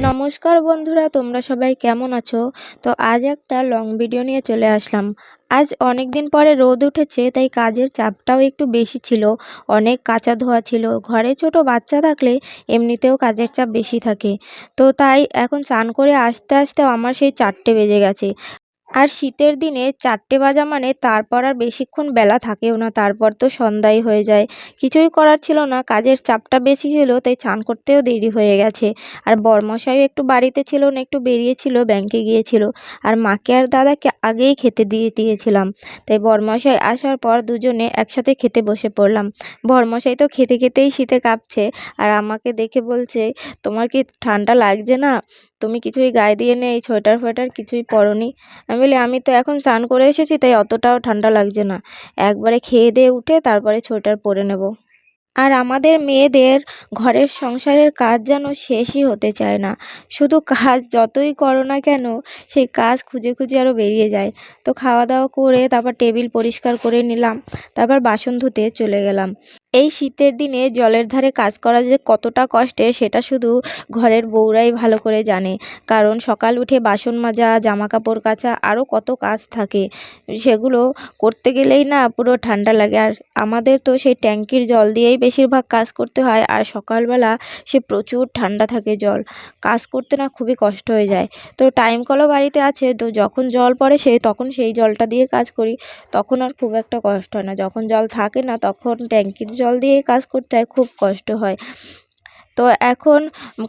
নমস্কার বন্ধুরা, তোমরা সবাই কেমন আছো? তো আজ একটা লং ভিডিও নিয়ে চলে আসলাম। আজ অনেক দিন পরে রোদ উঠেছে, তাই কাজের চাপটাও একটু বেশি ছিল। অনেক কাচা ধোয়া ছিল। ঘরে ছোট বাচ্চা থাকলে এমনিতেও কাজের চাপ বেশি থাকে। তো তাই এখন চান করে আসতে আসতেও আমার সেই 4টে বেজে গেছে। আর শীতের দিনে 4টে বাজা মানে তারপর আর বেশিক্ষণ বেলা থাকেও না, তারপর তো সন্ধ্যাই হয়ে যায়। কিছুই করার ছিল না, কাজের চাপটা বেশি ছিল, তাই চান করতেও দেরি হয়ে গেছে। আর বরমশাইও একটু বাড়িতে ছিল না, একটু বেরিয়েছিল, ব্যাংকে গিয়েছিল। আর মাকে আর দাদাকে আগেই খেতে দিয়ে দিয়েছিলাম। তাই বরমশাই আসার পর দুজনে একসাথে খেতে বসে পড়লাম। বরমশাই তো খেতে খেতেই শীতে কাঁপছে, আর আমাকে দেখে বলছে, তোমার কি ঠান্ডা লাগছে না? তুমি কিছুই গায়ে দিয়ে নেই, সোয়েটার ফোয়েটার কিছুই পরোনি। আমি বলি, আমি তো এখন স্নান করে এসেছি, তাই অতটাও ঠান্ডা লাগছে না। একবারে খেয়ে দিয়ে উঠে তারপরে সোয়েটার পরে নেব। আর আমাদের মেয়েদের ঘরের সংসারের কাজ যেন শেষই হতে চায় না। শুধু কাজ যতই করো না কেন, সেই কাজ খুঁজে খুঁজে আরও বেরিয়ে যায়। তো খাওয়া দাওয়া করে তারপর টেবিল পরিষ্কার করে নিলাম, তারপর বাসন ধুতে চলে গেলাম। এই শীতের দিনে জলের ধারে কাজ করা যে কতটা কষ্টের, সেটা শুধু ঘরের বউরাই ভালো করে জানে। কারণ সকাল উঠে বাসন মাজা, জামা কাপড় কাচা, আরও কত কাজ থাকে, সেগুলো করতে গেলেই না পুরো ঠান্ডা লাগে। আর আমাদের তো সেই ট্যাঙ্কির জল দিয়েই বেশিরভাগ কাজ করতে হয়, আর সকালবেলা সে প্রচুর ঠান্ডা থাকে জল। কাজ করতে না খুবই কষ্ট হয়ে যায়। তো টাইম কলও বাড়িতে আছে, তো যখন জল পড়ে তখন সেই জলটা দিয়ে কাজ করি। তখন আর খুব একটা কষ্ট হয় না। যখন জল থাকে না, তখন ট্যাঙ্কির জল দিয়েই কাজ করতে হয়, খুব কষ্ট হয়। তো এখন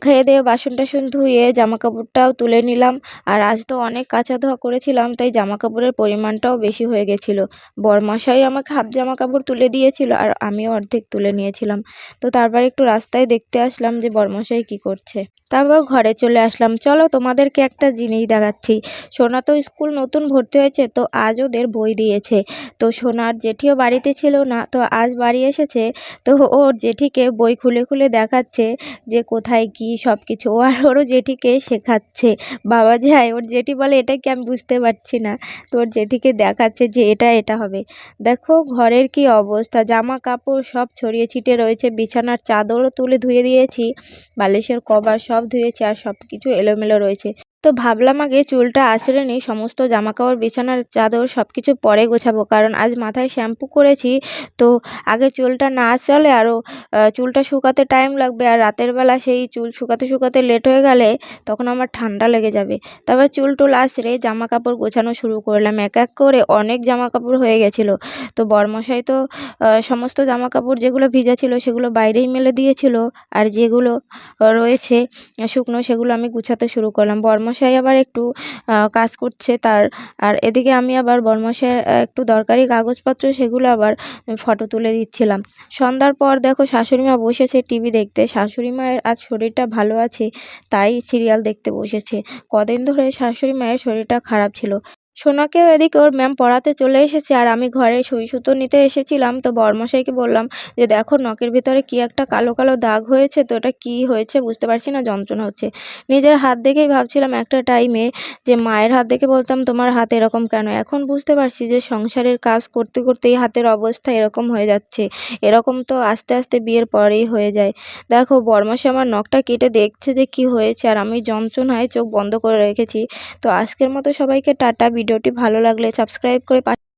খেয়ে দিয়ে বাসন টাসন ধুয়ে জামা কাপড়টাও তুলে নিলাম। আর আজ তো অনেক কাচা ধোয়া করেছিলাম, তাই জামা কাপড়ের পরিমাণটাও বেশি হয়ে গেছিলো। বরমশাই আমাকে হাফ জামা কাপড় তুলে দিয়েছিল, আর আমিও অর্ধেক তুলে নিয়েছিলাম। তো তারপর একটু রাস্তায় দেখতে আসলাম যে বরমশাই কী করছে। তারপর ঘরে চলে আসলাম। চলো তোমাদেরকে একটা জিনিস দেখাচ্ছি। সোনা তো স্কুল নতুন ভর্তি হয়েছে, তো আজ ওদের বই দিয়েছে। তো সোনার জেঠিও বাড়িতে ছিল না, তো আজ বাড়ি এসেছে। তো ওর জেঠিকে বই খুলে খুলে দেখাচ্ছে যে কোথায় কি সব কিছু। ও আর ওরও জেঠিকে শেখাচ্ছে। বাবা যায়, ওর জেঠি বলে, এটা কি? আমি বুঝতে পারছি না। তো ওর জেঠিকে দেখাচ্ছে যে এটা এটা হবে। দেখো ঘরের কি অবস্থা, জামা কাপড় সব ছড়িয়ে ছিটিয়ে রয়েছে। বিছানার চাদরও তুলে ধুয়ে দিয়েছি, বালিশের কভার সব ধুয়েছি, আর সব কিছু এলোমেলো রয়েছে। তো ভাবলাম আগে চুলটা আঁচড়ে নিই, সমস্ত জামাকাপড় বিছানার চাদর সব কিছু পরে গোছাবো, কারণ আজ মাথায় শ্যাম্পু করেছি। তো আগে চুলটা না আঁচড়ালে আরও চুলটা শুকাতে টাইম লাগবে, আর রাতের বেলা সেই চুল শুকাতে শুকাতে লেট হয়ে গেলে তখন আমার ঠান্ডা লেগে যাবে। তারপর চুল টুল আঁচড়ে জামা কাপড় গোছানো শুরু করলাম। এক এক করে অনেক জামা কাপড় হয়ে গেছিলো। তো বরমশাই তো সমস্ত জামা কাপড় যেগুলো ভিজা ছিল সেগুলো বাইরেই মেলে দিয়েছিল, আর যেগুলো রয়েছে শুকনো সেগুলো আমি গুছাতে শুরু করলাম। বরমশাই আবার একটু কাজ করছে তার, আর এদিকে আমি আবার বরমশাইয়ের একটু দরকারি কাগজপত্র সেগুলো আবার ফটো তুলে দিচ্ছিলাম। সন্ধ্যার পর দেখো শাশুড়িমা বসেছে টিভি দেখতে। শাশুড়ি মায়ের আজ শরীরটা ভালো আছে, তাই সিরিয়াল দেখতে বসেছে। কদিন ধরে শাশুড়ি মায়ের শরীরটা খারাপ ছিল। সোনাকেও এদিকে ওর ম্যাম পড়াতে চলে এসেছে, আর আমি ঘরে সুই সুতো নিতে এসেছিলাম। তো বরমশাইকে বললাম যে দেখো নখের ভিতরে কি একটা কালো কালো দাগ হয়েছে, তো এটা কি হয়েছে বুঝতে পারছি না, যন্ত্রণা হচ্ছে। নিজের হাত দেখেই ভাবছিলাম একটা টাইমে যে মায়ের হাত দেখে বলতাম তোমার হাত এরকম কেন। এখন বুঝতে পারছি যে সংসারের কাজ করতে করতেই হাতের অবস্থা এরকম হয়ে যাচ্ছে। এরকম তো আস্তে আস্তে বিয়ের পরেই হয়ে যায়। দেখো বরমশাই আমার নখটা কেটে দেখছে যে কি হয়েছে, আর আমি যন্ত্রণায় চোখ বন্ধ করে রেখেছি। তো আজকের মতো সবাইকে টাটা। ভিডিওটি ভালো লাগলে সাবস্ক্রাইব করে